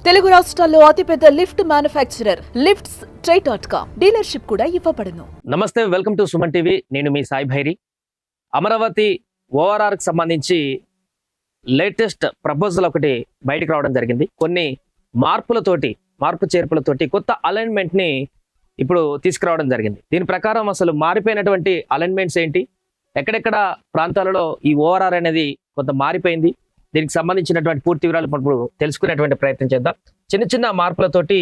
తెలుగు రాష్ట్రాల్లో అతిపెద్ద lift manufacturer lifts ట్రై.com dealership కూడా ఇవ్వబడును. నమస్తే, వెల్కమ్ టు సుమన్ టీవీ. నేను మీ సాయి భైరి. అమరావతి ఓఆర్ఆర్ కి సంబంధించి లేటెస్ట్ ప్రపోజల్ ఒకటి బయటకు రావడం జరిగింది. కొన్ని మార్పు చేర్పులతోటి కొత్త అలైన్మెంట్ ని ఇప్పుడు తీసుకురావడం జరిగింది. దీని ప్రకారం అసలు మారిపోయినటువంటి అలైన్మెంట్స్ ఏంటి, ఎక్కడెక్కడ ప్రాంతాలలో ఈ ఓఆర్ఆర్ అనేది కొంత మారిపోయింది, దీనికి సంబంధించినటువంటి పూర్తి వివరాలు ఇప్పుడు తెలుసుకునేటువంటి ప్రయత్నం చేద్దాం. చిన్న చిన్న మార్పులతోటి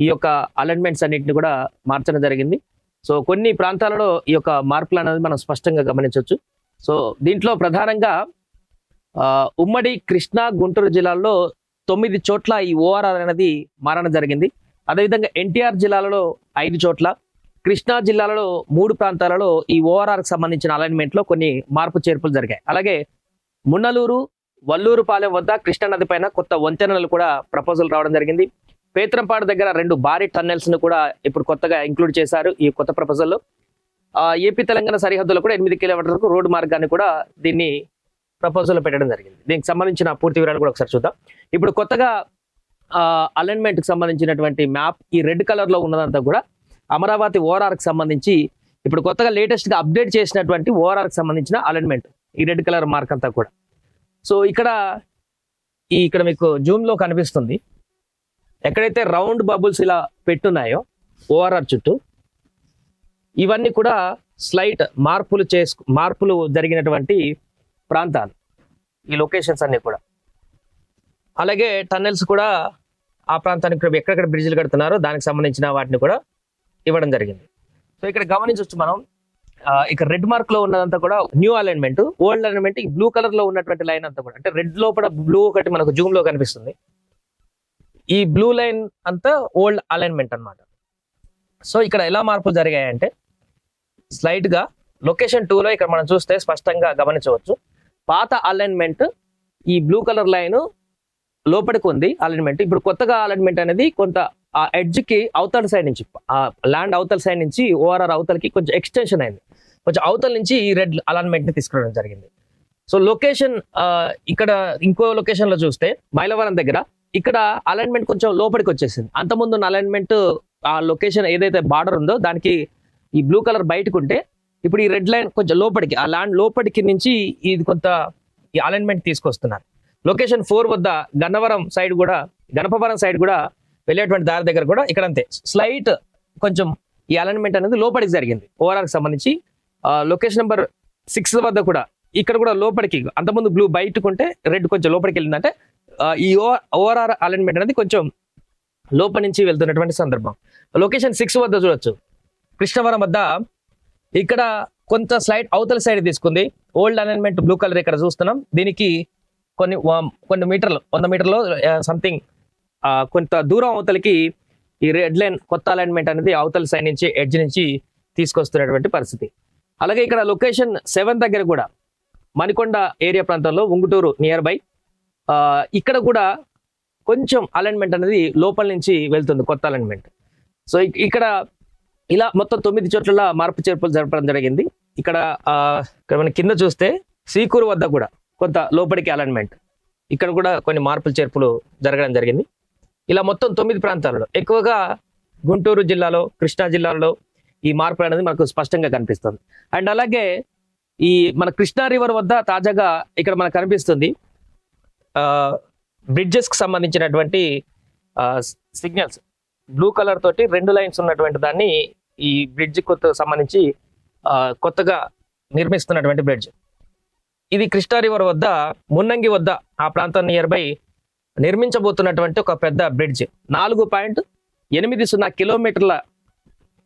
ఈ యొక్క అలైన్మెంట్స్ అన్నింటిని కూడా మార్చడం జరిగింది. సో కొన్ని ప్రాంతాలలో ఈ యొక్క మార్పులు అనేది మనం స్పష్టంగా గమనించవచ్చు. సో దీంట్లో ప్రధానంగా ఉమ్మడి కృష్ణా గుంటూరు జిల్లాల్లో 9 చోట్ల ఈ ఓఆర్ఆర్ అనేది మారడం జరిగింది. అదేవిధంగా ఎన్టీఆర్ జిల్లాలలో 5 చోట్ల, కృష్ణా జిల్లాలలో 3 ప్రాంతాలలో ఈ ఓఆర్ఆర్కి సంబంధించిన అలైన్మెంట్లో కొన్ని మార్పు చేర్పులు జరిగాయి. అలాగే మున్నలూరు, వల్లూరుపాలెం వద్ద కృష్ణానది పైన కొత్త వంతెనలు కూడా ప్రపోజల్ రావడం జరిగింది. పేత్రంపాడు దగ్గర 2 భారీ టన్నెల్స్ ను కూడా ఇప్పుడు కొత్తగా ఇంక్లూడ్ చేశారు ఈ కొత్త ప్రపోజల్లో. ఏపీ తెలంగాణ సరిహద్దులో కూడా 8 కిలోమీటర్లకు రోడ్డు మార్గాన్ని కూడా దీన్ని ప్రపోజల్ పెట్టడం జరిగింది. దీనికి సంబంధించిన పూర్తి వివరాలు కూడా ఒకసారి చూద్దాం. ఇప్పుడు కొత్తగా అలైన్మెంట్ కి సంబంధించినటువంటి మ్యాప్ ఈ రెడ్ కలర్ లో ఉన్నదంతా కూడా అమరావతి ఓఆర్ఆర్ కి సంబంధించి ఇప్పుడు కొత్తగా లేటెస్ట్ గా అప్డేట్ చేసినటువంటి ఓఆర్ఆర్ కి సంబంధించిన అలైన్మెంట్ ఈ రెడ్ కలర్ మార్క్ అంతా కూడా. సో ఇక్కడ మీకు జూమ్ లో కనిపిస్తుంది, ఎక్కడైతే రౌండ్ బబుల్స్ ఇలా పెట్టున్నాయో ఓఆర్ఆర్ చుట్టూ, ఇవన్నీ కూడా స్లైట్ మార్పులు జరిగినటువంటి ప్రాంతాలు, ఈ లొకేషన్స్ అన్ని కూడా. అలాగే టన్నెల్స్ కూడా ఆ ప్రాంతానికి ఎక్కడెక్కడ బ్రిడ్జ్లు కడుతున్నారో దానికి సంబంధించిన వాటిని కూడా ఇవ్వడం జరిగింది. సో ఇక్కడ గమనించవచ్చు మనం, ఇక్కడ రెడ్ మార్క్ లో ఉన్నదంతా కూడా న్యూ అలైన్మెంట్, ఓల్డ్ అలైన్మెంట్ ఈ బ్లూ కలర్ లో ఉన్నటువంటి లైన్ అంతా కూడా, అంటే రెడ్ లోపల బ్లూ ఒకటి మనకు జూమ్ లో కనిపిస్తుంది, ఈ బ్లూ లైన్ అంతా ఓల్డ్ అలైన్మెంట్ అన్నమాట. సో ఇక్కడ ఎలా మార్పులు జరిగాయంటే స్లైట్ గా లొకేషన్ 2 లో ఇక్కడ మనం చూస్తే స్పష్టంగా గమనించవచ్చు, పాత అలైన్మెంట్ ఈ బ్లూ కలర్ లైన్ లోపలికి ఉంది అలైన్మెంట్. ఇప్పుడు కొత్తగా అలైన్మెంట్ అనేది కొంత ఆ ఎడ్జ్ కి అవతల సైడ్ నుంచి, ఆ ల్యాండ్ అవతల సైడ్ నుంచి ఓఆర్ఆర్ అవతలకి కొంచెం ఎక్స్టెన్షన్ అయింది, కొంచెం అవతల నుంచి ఈ రెడ్ అలైన్మెంట్ ని తీసుకురావడం జరిగింది. సో లొకేషన్ ఇక్కడ ఇంకో లొకేషన్ లో చూస్తే మైలవరం దగ్గర ఇక్కడ అలైన్మెంట్ కొంచెం లోపలికి వచ్చేసింది. అంతకుముందు ఉన్న అలైన్మెంట్ ఆ లొకేషన్ ఏదైతే బార్డర్ ఉందో దానికి ఈ బ్లూ కలర్ బయటకు ఉంటే, ఇప్పుడు ఈ రెడ్ లైన్ కొంచెం లోపలికి, ఆ ల్యాండ్ లోపలికి నుంచి ఇది కొంత ఈ అలైన్మెంట్ తీసుకొస్తున్నారు. లొకేషన్ 4 వద్ద గణపవరం సైడ్ కూడా వెళ్ళేటువంటి దారి దగ్గర కూడా ఇక్కడ అంతే స్లైట్ కొంచెం ఈ అలైన్మెంట్ అనేది లోపలికి జరిగింది ఓఆర్ఆర్ కి సంబంధించి. లొకేషన్ నెంబర్ 6 వద్ద కూడా ఇక్కడ కూడా లోపలికి, అంతకుముందు బ్లూ బయటకు ఉంటే రెడ్ కొంచెం లోపలికి వెళ్ళిందంటే ఈ ఓఆర్ఆర్ అలైన్మెంట్ అనేది కొంచెం లోపలి నుంచి వెళ్తున్నటువంటి సందర్భం. లొకేషన్ 6 వద్ద చూడొచ్చు, కృష్ణవరం వద్ద ఇక్కడ కొంత స్లైడ్ అవతల సైడ్ తీసుకుంది. ఓల్డ్ అలైన్మెంట్ బ్లూ కలర్ ఇక్కడ చూస్తున్నాం, దీనికి కొన్ని మీటర్లు 100 మీటర్లు సంథింగ్ కొంత దూరం అవతలకి ఈ రెడ్ లైన్ కొత్త అలైన్మెంట్ అనేది అవతల సైడ్ నుంచి ఎడ్జ్ నుంచి తీసుకొస్తున్నటువంటి పరిస్థితి. అలాగే ఇక్కడ లొకేషన్ 7 దగ్గర కూడా మణికొండ ఏరియా ప్రాంతంలో ఉంగుటూరు నియర్ బై, ఇక్కడ కూడా కొంచెం అలైన్మెంట్ అనేది లోపల నుంచి వెళ్తుంది కొత్త అలైన్మెంట్. సో ఇక్కడ ఇలా మొత్తం 9 చోట్ల మార్పు చేర్పులు జరపడం జరిగింది. ఇక్కడ మన కింద చూస్తే శ్రీకూరు వద్ద కూడా కొంత లోపలికి అలైన్మెంట్, ఇక్కడ కూడా కొన్ని మార్పులు చేర్పులు జరగడం జరిగింది. ఇలా మొత్తం 9 ప్రాంతాలలో, ఎక్కువగా గుంటూరు జిల్లాలో, కృష్ణా జిల్లాలో ఈ మార్పులు అనేది మనకు స్పష్టంగా కనిపిస్తుంది. అండ్ అలాగే ఈ మన కృష్ణా రివర్ వద్ద తాజాగా ఇక్కడ మనకు కనిపిస్తుంది బ్రిడ్జెస్ కి సంబంధించినటువంటి సిగ్నల్స్ బ్లూ కలర్ తోటి 2 లైన్స్ ఉన్నటువంటి దాన్ని ఈ బ్రిడ్జ్ సంబంధించి కొత్తగా నిర్మిస్తున్నటువంటి బ్రిడ్జ్. ఇది కృష్ణా రివర్ వద్ద మున్నంగి వద్ద ఆ ప్రాంతం నియర్ బై నిర్మించబోతున్నటువంటి ఒక పెద్ద బ్రిడ్జ్, 4.80 కిలోమీటర్ల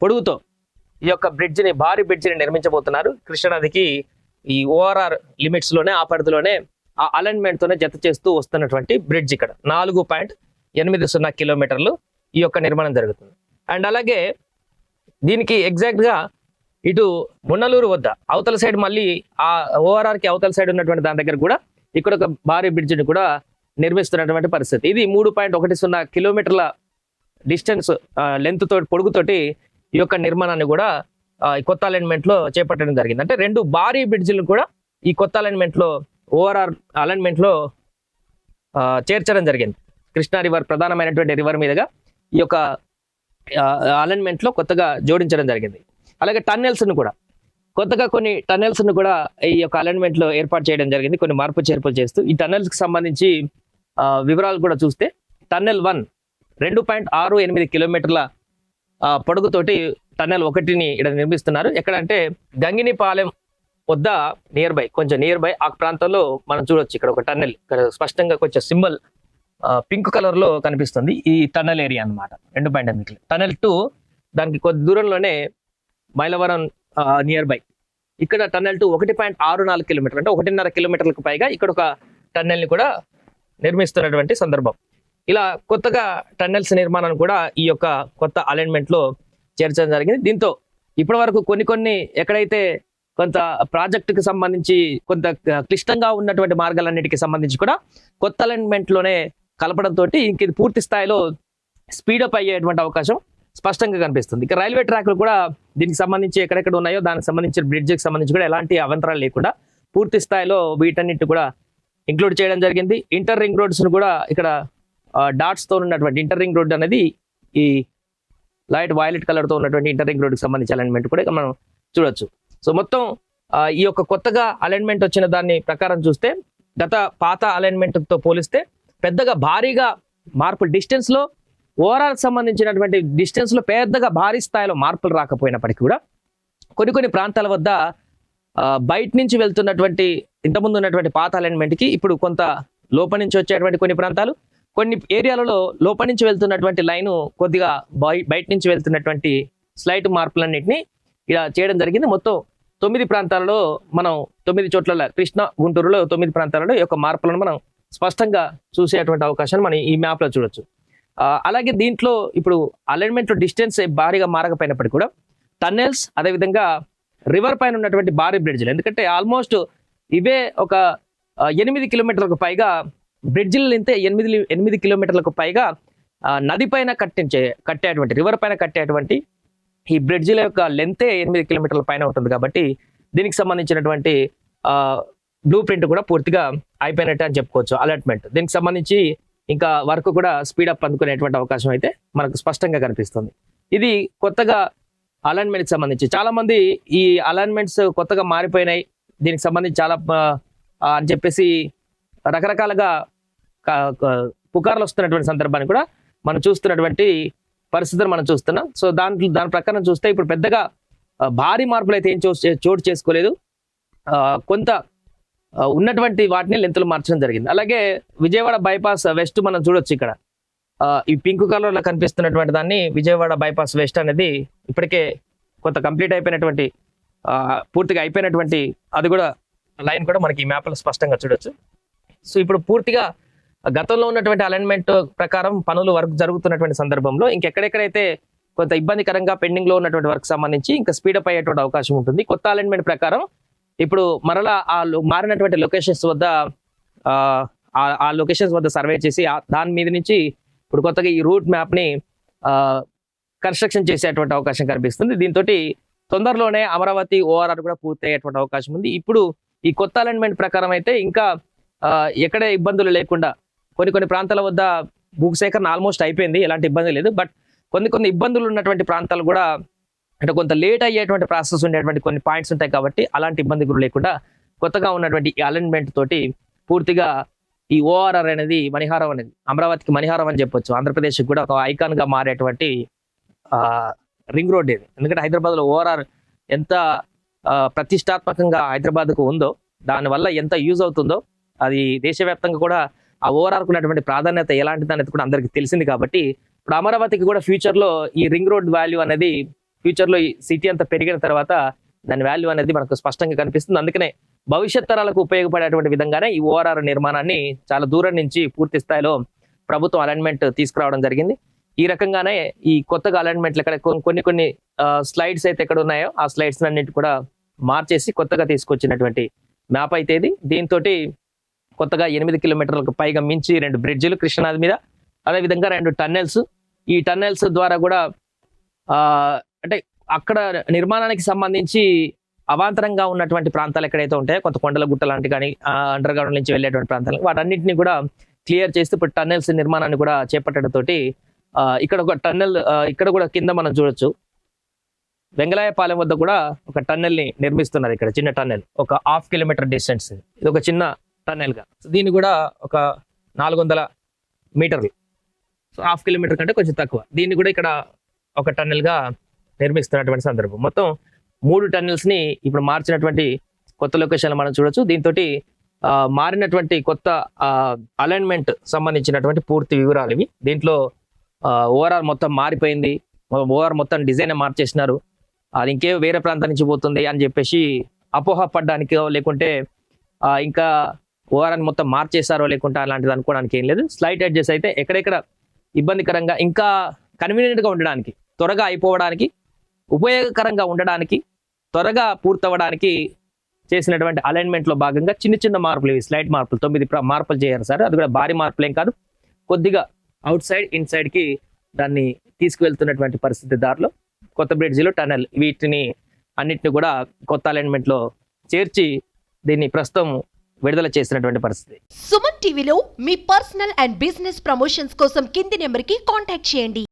పొడవుతో ఈ యొక్క భారీ బ్రిడ్జిని నిర్మించబోతున్నారు. కృష్ణానదికి ఈ ఓఆర్ఆర్ లిమిట్స్ లోనే, ఆ పరిధిలోనే ఆ అలైన్మెంట్ తోనే జత చేస్తూ వస్తున్నటువంటి బ్రిడ్జ్. ఇక్కడ 4.80 కిలోమీటర్లు ఈ యొక్క నిర్మాణం జరుగుతుంది. అండ్ అలాగే దీనికి ఎగ్జాక్ట్ గా ఇటు మున్నలూరు వద్ద అవతల సైడ్, మళ్ళీ ఆ ఓఆర్ఆర్ కి అవతల సైడ్ ఉన్నటువంటి దాని దగ్గర కూడా ఇక్కడ ఒక భారీ బ్రిడ్జిని కూడా నిర్మిస్తున్నటువంటి పరిస్థితి. ఇది 3.10 కిలోమీటర్ల డిస్టెన్స్ లెంత్ తోటి, పొడుగుతోటి ఈ యొక్క నిర్మాణాన్ని కూడా ఈ కొత్త అలైన్మెంట్ లో చేపట్టడం జరిగింది. అంటే 2 భారీ బ్రిడ్జిలను కూడా ఈ కొత్త అలైన్మెంట్ లో ఓఆర్ఆర్ అలైన్మెంట్ లో చేర్చడం జరిగింది. కృష్ణా రివర్ ప్రధానమైనటువంటి రివర్ మీదుగా ఈ యొక్క అలైన్మెంట్ లో కొత్తగా జోడించడం జరిగింది. అలాగే టన్నెల్స్ ను కూడా కొత్తగా కొన్ని టన్నెల్స్ ను కూడా ఈ యొక్క అలైన్మెంట్ లో ఏర్పాటు చేయడం జరిగింది, కొన్ని మార్పు చేర్పులు చేస్తూ. ఈ టన్నెల్స్ కి సంబంధించి వివరాలు కూడా చూస్తే టన్నెల్ 1 2.68 కిలోమీటర్ల పొడుగుతోటి టన్నెల్ 1ని ఇక్కడ నిర్మిస్తున్నారు. ఎక్కడంటే గంగినిపాలెం వద్ద కొంచెం నియర్ బై ఆ ప్రాంతంలో మనం చూడొచ్చు. ఇక్కడ ఒక టన్నెల్, ఇక్కడ స్పష్టంగా కొంచెం సింబల్ పింక్ కలర్ లో కనిపిస్తుంది. ఈ టన్నెల్ ఏరియా అన్నమాట 2.8. టన్నెల్ 2 దానికి కొద్ది దూరంలోనే మైలవరం నియర్ బై. ఇక్కడ టన్నెల్ 2 1.64 కిలోమీటర్లు, అంటే 1.5 కిలోమీటర్లకు పైగా ఇక్కడ ఒక టన్నెల్ ని కూడా నిర్మిస్తున్నటువంటి సందర్భం. ఇలా కొత్తగా టన్నెల్స్ నిర్మాణాన్ని కూడా ఈ యొక్క కొత్త అలైన్మెంట్ లో చేర్చడం జరిగింది. దీంతో ఇప్పటి వరకు కొన్ని ఎక్కడైతే కొంత ప్రాజెక్టుకి సంబంధించి కొంత క్లిష్టంగా ఉన్నటువంటి మార్గాలన్నిటికీ సంబంధించి కూడా కొత్త అలైన్మెంట్ లోనే కలపడంతో ఇంక ఇది పూర్తి స్థాయిలో స్పీడప్ అయ్యేటువంటి అవకాశం స్పష్టంగా కనిపిస్తుంది. ఇక రైల్వే ట్రాక్లు కూడా దీనికి సంబంధించి ఎక్కడెక్కడ ఉన్నాయో దానికి సంబంధించిన బ్రిడ్జ్కి సంబంధించి కూడా ఎలాంటి అవంతరాలు లేకుండా పూర్తి స్థాయిలో వీటన్నిటి కూడా ఇంక్లూడ్ చేయడం జరిగింది. ఇంటర్ రింగ్ రోడ్స్ ను కూడా ఇక్కడ డాట్స్ తో ఉన్నటువంటి ఇంటర్ రింగ్ రోడ్ అనేది ఈ లైట్ వైలెట్ కలర్ తో ఉన్నటువంటి ఇంటర్ రింగ్ రోడ్ కి సంబంధించి అలైన్మెంట్ కూడా మనం చూడొచ్చు. సో మొత్తం ఈ యొక్క కొత్తగా అలైన్మెంట్ వచ్చిన దాన్ని ప్రకారం చూస్తే గత పాత అలైన్మెంట్ తో పోలిస్తే పెద్దగా భారీగా మార్పులు డిస్టెన్స్ లో ఓవరాల్ సంబంధించినటువంటి డిస్టెన్స్ లో పెద్దగా భారీ స్థాయిలో మార్పులు రాకపోయినప్పటికీ కూడా కొన్ని ప్రాంతాల వద్ద బయట నుంచి వెళ్తున్నటువంటి ఇంతకుముందు ఉన్నటువంటి పాత అలైన్మెంట్ కి ఇప్పుడు కొంత లోపల నుంచి వచ్చేటువంటి కొన్ని ప్రాంతాలు, కొన్ని ఏరియాలలో లోపల నుంచి వెళ్తున్నటువంటి లైను కొద్దిగా బయట నుంచి వెళ్తున్నటువంటి స్లైట్ మార్పులన్నింటినీ ఇలా చేయడం జరిగింది. మొత్తం 9 ప్రాంతాలలో మనం 9 చోట్ల కృష్ణా గుంటూరులో 9 ప్రాంతాలలో ఈ యొక్క మార్పులను మనం స్పష్టంగా చూసేటువంటి అవకాశాన్ని మనం ఈ మ్యాప్ లో చూడొచ్చు. అలాగే దీంట్లో ఇప్పుడు అలైన్మెంట్ డిస్టెన్స్ భారీగా మారకపోయినప్పటికీ కూడా టన్నెల్స్, అదేవిధంగా రివర్ పైన ఉన్నటువంటి భారీ బ్రిడ్జ్లు, ఎందుకంటే ఆల్మోస్ట్ ఇవే ఒక 8 కిలోమీటర్లకు పైగా బ్రిడ్జిలు ఇంతే 8 కిలోమీటర్లకు పైగా నది పైన కట్టేటువంటి రివర్ పైన కట్టేటువంటి ఈ బ్రిడ్జిల యొక్క లెంతే 8 కిలోమీటర్ల పైన ఉంటుంది. కాబట్టి దీనికి సంబంధించినటువంటి బ్లూ ప్రింట్ కూడా పూర్తిగా అయిపోయినట్టు అని చెప్పుకోవచ్చు. అలాట్మెంట్ దీనికి సంబంధించి ఇంకా వర్క్ కూడా స్పీడప్ అందుకునేటువంటి అవకాశం అయితే మనకు స్పష్టంగా కనిపిస్తుంది. ఇది కొత్తగా అలైన్మెంట్కి సంబంధించి చాలా మంది ఈ అలైన్మెంట్స్ కొత్తగా మారిపోయినాయి, దీనికి సంబంధించి చాలా అని చెప్పేసి రకరకాలుగా పుకార్లు వస్తున్నటువంటి సందర్భాన్ని కూడా మనం చూస్తున్నటువంటి పరిస్థితులు మనం చూస్తున్నాం. సో దాని ప్రకారం చూస్తే ఇప్పుడు పెద్దగా భారీ మార్పులు అయితే ఏం చోటు చేసుకోలేదు, కొంత ఉన్నటువంటి వాటిని లెంతులు మార్చడం జరిగింది. అలాగే విజయవాడ బైపాస్ వెస్ట్ మనం చూడొచ్చు. ఇక్కడ ఈ పింక్ కలర్ లో కనిపిస్తున్నటువంటి దాన్ని విజయవాడ బైపాస్ వెస్ట్ అనేది ఇప్పటికే కొంత కంప్లీట్ అయిపోయినటువంటి పూర్తిగా అయిపోయినటువంటి అది కూడా లైన్ కూడా మనకి ఈ మ్యాప్ లో స్పష్టంగా చూడొచ్చు. సో ఇప్పుడు పూర్తిగా గతంలో ఉన్నటువంటి అలైన్మెంట్ ప్రకారం పనులు వర్క్ జరుగుతున్నటువంటి సందర్భంలో ఇంకెక్కడెక్కడైతే కొంత ఇబ్బందికరంగా పెండింగ్ లో ఉన్నటువంటి వర్క్ సంబంధించి ఇంకా స్పీడప్ అయ్యేటువంటి అవకాశం ఉంటుంది. కొత్త అలైన్మెంట్ ప్రకారం ఇప్పుడు మరలా మారినటువంటి లొకేషన్స్ వద్ద ఆ లొకేషన్స్ వద్ద సర్వే చేసి దాని మీద నుంచి ఇప్పుడు కొత్తగా ఈ రూట్ మ్యాప్ ని కన్స్ట్రక్షన్ చేసేటువంటి అవకాశం కనిపిస్తుంది. దీంతో తొందరలోనే అమరావతి ఓఆర్ఆర్ కూడా పూర్తి అయ్యేటువంటి అవకాశం ఉంది. ఇప్పుడు ఈ కొత్త అలైన్మెంట్ ప్రకారం అయితే ఇంకా ఎక్కడ ఇబ్బందులు లేకుండా కొన్ని ప్రాంతాల వద్ద భూసేకరణ ఆల్మోస్ట్ అయిపోయింది, ఎలాంటి ఇబ్బంది లేదు. బట్ కొన్ని ఇబ్బందులు ఉన్నటువంటి ప్రాంతాలు కూడా అంటే కొంత లేట్ అయ్యేటువంటి ప్రాసెస్ ఉండేటువంటి కొన్ని పాయింట్స్ ఉంటాయి. కాబట్టి అలాంటి ఇబ్బంది కూడా లేకుండా కొత్తగా ఉన్నటువంటి ఈ అలైన్మెంట్ తోటి పూర్తిగా ఈ ఓఆర్ఆర్ అనేది మణిహారం అనేది అమరావతికి మణిహారం అని చెప్పొచ్చు. ఆంధ్రప్రదేశ్ కూడా ఒక ఐకాన్ గా మారేటువంటి రింగ్ రోడ్ ఇది. ఎందుకంటే హైదరాబాద్ లో ఓఆర్ఆర్ ఎంత ప్రతిష్టాత్మకంగా హైదరాబాద్ కు ఉందో, దానివల్ల ఎంత యూజ్ అవుతుందో అది దేశవ్యాప్తంగా కూడా ఆ ఓఆర్ఆర్ ఉన్నటువంటి ప్రాధాన్యత ఎలాంటిది అనేది కూడా అందరికి తెలిసింది. కాబట్టి ఇప్పుడు అమరావతికి కూడా ఫ్యూచర్ లో ఈ రింగ్ రోడ్ వాల్యూ అనేది ఫ్యూచర్ లో ఈ సిటీ అంతా పెరిగిన తర్వాత దాని వాల్యూ అనేది మనకు స్పష్టంగా కనిపిస్తుంది. అందుకనే భవిష్యత్ తరాలకు ఉపయోగపడేటువంటి విధంగానే ఈ ఓఆర్ఆర్ నిర్మాణాన్ని చాలా దూరం నుంచి పూర్తి స్థాయిలో ప్రభుత్వం అలైన్మెంట్ తీసుకురావడం జరిగింది. ఈ రకంగానే ఈ కొత్తగా అలైన్మెంట్లు ఎక్కడ కొన్ని స్లైడ్స్ అయితే ఎక్కడ ఉన్నాయో ఆ స్లైడ్స్ అన్నింటి కూడా మార్చేసి కొత్తగా తీసుకొచ్చినటువంటి మ్యాప్ అయితే ఇది. దీంతో కొత్తగా 8 కిలోమీటర్లకు పైగా మించి 2 బ్రిడ్జిలు కృష్ణానది మీద, అదేవిధంగా 2 టన్నెల్స్. ఈ టన్నెల్స్ ద్వారా కూడా అంటే అక్కడ నిర్మాణానికి సంబంధించి అవాంతరంగా ఉన్నటువంటి ప్రాంతాలు ఎక్కడైతే ఉంటాయో కొంత కొండల గుట్ట లాంటి కానీ అండర్ గ్రౌండ్ నుంచి వెళ్ళేటువంటి ప్రాంతాలు వాటన్నింటినీ కూడా క్లియర్ చేస్తూ ఇప్పుడు టన్నెల్స్ నిర్మాణాన్ని కూడా చేపట్టడంతో ఇక్కడ ఒక టన్నెల్ ఇక్కడ కూడా కింద మనం చూడొచ్చు. వెంగళాయపాలెం వద్ద కూడా ఒక టన్నెల్ ని నిర్మిస్తున్నారు. ఇక్కడ చిన్న టన్నెల్, ఒక 1/2 కిలోమీటర్ డిస్టెన్స్. ఇది ఒక చిన్న టన్నెల్ గా, దీన్ని కూడా ఒక 400 మీటర్లు, సో 1/2 కిలోమీటర్ కంటే కొంచెం తక్కువ. దీన్ని కూడా ఇక్కడ ఒక టన్నెల్ గా నిర్మిస్తున్నటువంటి సందర్భం. మొత్తం 3 టన్నెల్స్ ని ఇప్పుడు మార్చినటువంటి కొత్త లొకేషన్ మనం చూడొచ్చు. దీంతో మారినటువంటి కొత్త అలైన్మెంట్ సంబంధించినటువంటి పూర్తి వివరాలు ఇవి. దీంట్లో ఓవరాల్ మొత్తం మారిపోయింది, ఓవరాల్ మొత్తం డిజైన్ మార్చేసినారు. అది ఇంకే వేరే ప్రాంతం నుంచి పోతుంది అని చెప్పేసి అపోహ పడ్డానికో, లేకుంటే ఇంకా ఓవరాల్ మొత్తం మార్చేసారో లేకుంటే అలాంటిది అనుకోవడానికి ఏం లేదు. స్లైట్ ఎడ్జెస్ అయితే ఎక్కడెక్కడ ఇబ్బందికరంగా, ఇంకా కన్వీనియంట్ గా ఉండడానికి, త్వరగా అయిపోవడానికి, ఉపయోగకరంగా ఉండడానికి, త్వరగా పూర్తవడానికి చేసినటువంటి అలైన్మెంట్ లో భాగంగా చిన్న చిన్న మార్పులు, ఇవి స్లైట్ మార్పులు, 9 మార్పులు చేయాలి సార్. అది కూడా భారీ మార్పులు ఏం కాదు, కొద్దిగా అవుట్ సైడ్ ఇన్సైడ్ కి దాన్ని తీసుకువెళ్తున్నటువంటి పరిస్థితి. దారిలో కొత్త బ్రిడ్జిలో టనల్, వీటిని అన్నిటిని కూడా కొత్త అలైన్మెంట్ లో చేర్చి దీన్ని ప్రస్తుతం విడుదల చేసినటువంటి పరిస్థితి. సుమన్ టీవీలో మీ పర్సనల్ అండ్ బిజినెస్ ప్రమోషన్స్ కోసం కింది నెంబర్ కి కాంటాక్ట్ చేయండి.